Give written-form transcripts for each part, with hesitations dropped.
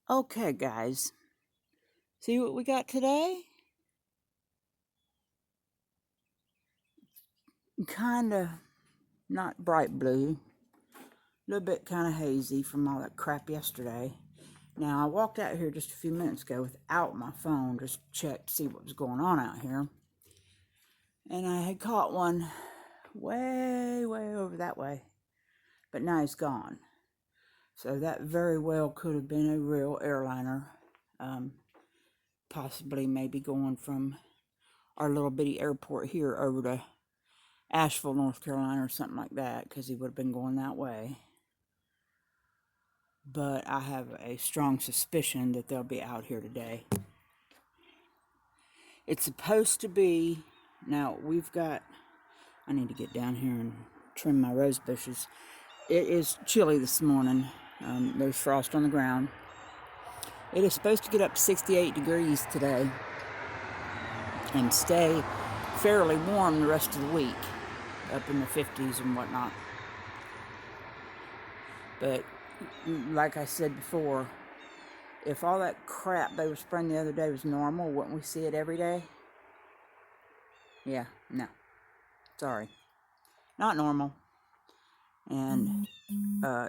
Okay, guys, see what we got today? Kind of not bright blue, a little bit kind of hazy from all that crap yesterday. Now, I walked out here just a few minutes ago without my phone, just checked to see what was going on out here. And I had caught one way over that way, but now he's gone. So that very well could have been a real airliner, possibly maybe going from our little bitty airport here over to Asheville, North Carolina, or something like that, because he would have been going that way. But I have a strong suspicion that they'll be out here today. It's supposed to be, now we've got, I need to get down here and trim my rose bushes. It is chilly this morning. There's frost on the ground. It is supposed to get up to 68 degrees today and stay fairly warm the rest of the week, up in the 50s and whatnot. But like I said before, if all that crap they were spraying the other day was normal, wouldn't we see it every day? Yeah, no. Sorry. Not normal. And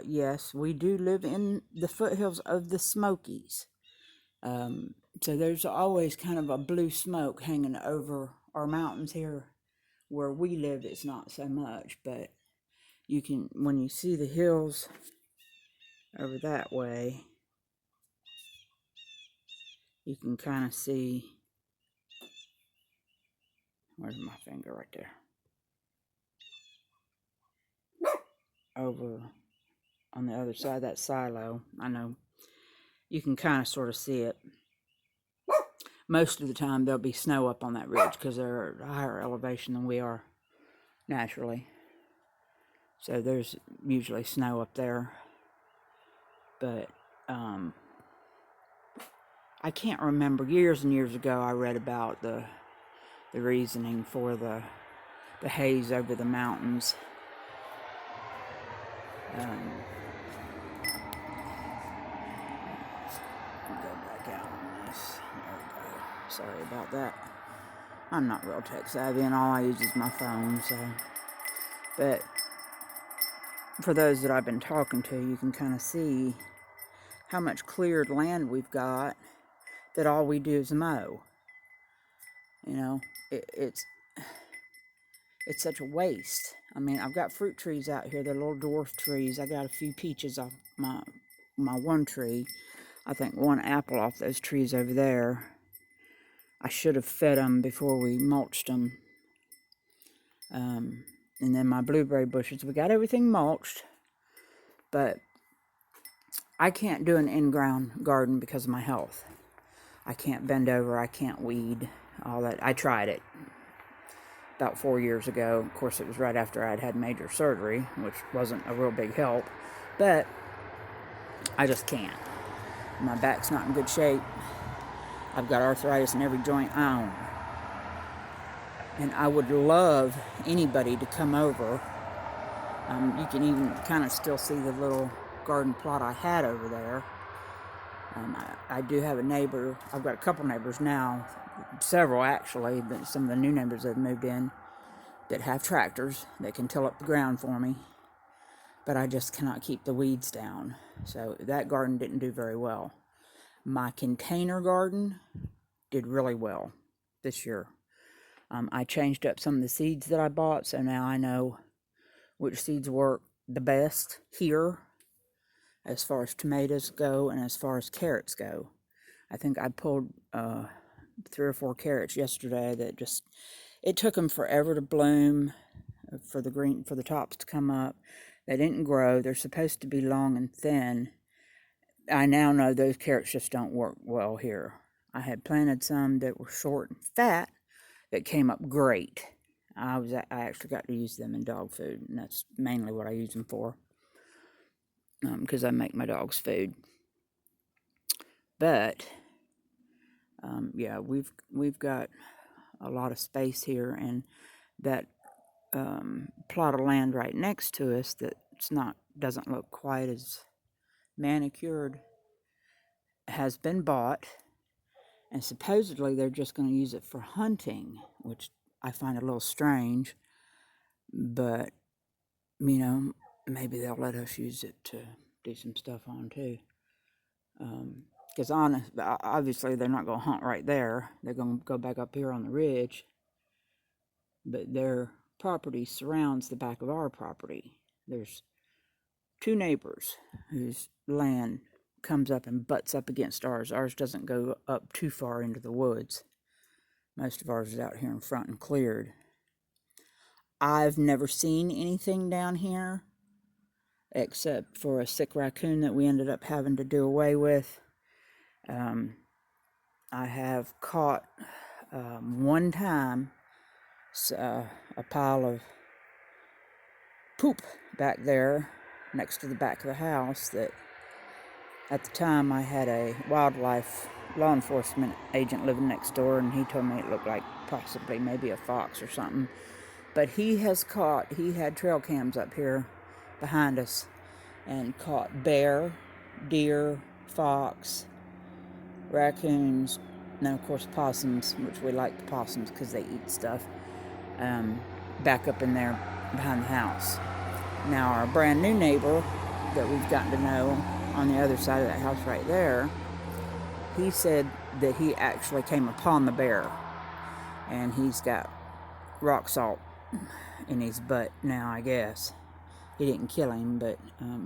yes, we do live in the foothills of the Smokies. So there's always kind of a blue smoke hanging over our mountains here. Where we live, it's not so much, but you can, when you see the hills over that way, you can kind of see, where's my finger right there? Over on the other side of that silo. I know you can kind of sort of see it. Most of the time there'll be snow up on that ridge because they're at a higher elevation than we are naturally. So there's usually snow up there. But I can't remember. Years and years ago I read about the reasoning for the haze over the mountains. Go back out on this. There we go. Sorry about that. I'm not real tech savvy and all I use is my phone, so. But for those that I've been talking to, you can kind of see how much cleared land we've got that all we do is mow. You know, it's such a waste. I mean, I've got fruit trees out here. They're little dwarf trees. I got a few peaches off my one tree. I think one apple off those trees over there. I should have fed them before we mulched them. And then my blueberry bushes. We got everything mulched. But I can't do an in-ground garden because of my health. I can't bend over. I can't weed. All that. I tried it about 4 years ago. Of course, it was right after I'd had major surgery, which wasn't a real big help. But I just can't. My back's not in good shape. I've got arthritis in every joint I own. And I would love anybody to come over. You can even kind of still see the little garden plot I had over there. I do have a neighbor. I've got a couple neighbors now, several actually, but some of the new neighbors that have moved in that have tractors that can till up the ground for me. But I just cannot keep the weeds down. So that garden didn't do very well. My container garden did really well this year. I changed up some of the seeds that I bought, so now I know which seeds work the best here as far as tomatoes go and as far as carrots go. I think I pulled 3 or 4 carrots yesterday that just, it took them forever to bloom, for the tops to come up. They didn't grow. They're supposed to be long and thin. I now know those carrots just don't work well here. I had planted some that were short and fat that came up great. I actually got to use them in dog food, and that's mainly what I use them for, because I make my dogs food. But yeah, we've got a lot of space here, and that plot of land right next to us doesn't look quite as manicured has been bought, and supposedly they're just going to use it for hunting, which I find a little strange, but, you know, maybe they'll let us use it to do some stuff on too. Because obviously they're not going to hunt right there. They're going to go back up here on the ridge, but their property surrounds the back of our property. There's 2 neighbors whose land comes up and butts up against ours. Ours doesn't go up too far into the woods. Most of ours is out here in front and cleared. I've never seen anything down here except for a sick raccoon that we ended up having to do away with. I have caught one time a pile of poop back there next to the back of the house that at the time I had a wildlife law enforcement agent living next door, and he told me it looked like possibly maybe a fox or something. But he had trail cams up here behind us and caught bear, deer, fox, raccoons, and then of course possums, which we like the possums because they eat stuff, back up in there behind the house. Now our brand new neighbor that we've gotten to know on the other side of that house right there, he said that he actually came upon the bear, and he's got rock salt in his butt now, I guess. He didn't kill him, but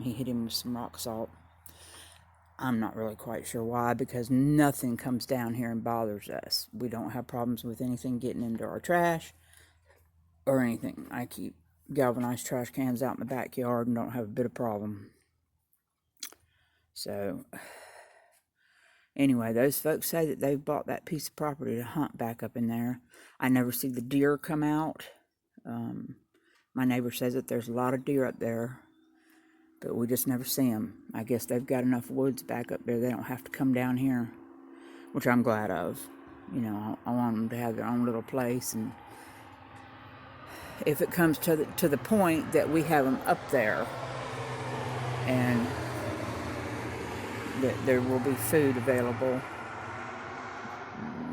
he hit him with some rock salt. I'm not really quite sure why, because nothing comes down here and bothers us. We don't have problems with anything getting into our trash or anything. I keep galvanized trash cans out in the backyard and don't have a bit of problem. So, anyway, those folks say that they've bought that piece of property to hunt back up in there. I never see the deer come out. My neighbor says that there's a lot of deer up there, but we just never see them. I guess they've got enough woods back up there. They don't have to come down here, which I'm glad of. You know, I want them to have their own little place, and if it comes to the point that we have them up there, and that there will be food available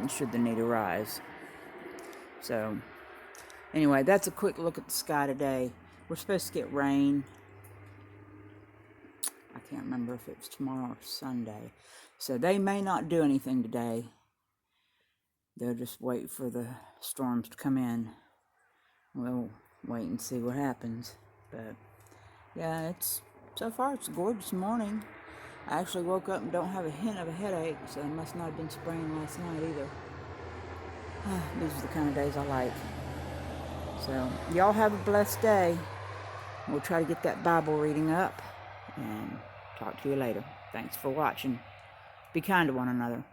should the need arise. So, anyway, that's a quick look at the sky today. We're supposed to get rain. I can't remember if it's tomorrow or Sunday. So they may not do anything today. They'll just wait for the storms to come in. We'll wait and see what happens. But yeah, so far it's a gorgeous morning. I actually woke up and don't have a hint of a headache, so it must not have been spraying last night either. These are the kind of days I like. So y'all have a blessed day. We'll try to get that Bible reading up, and talk to you later. Thanks for watching. Be kind to one another.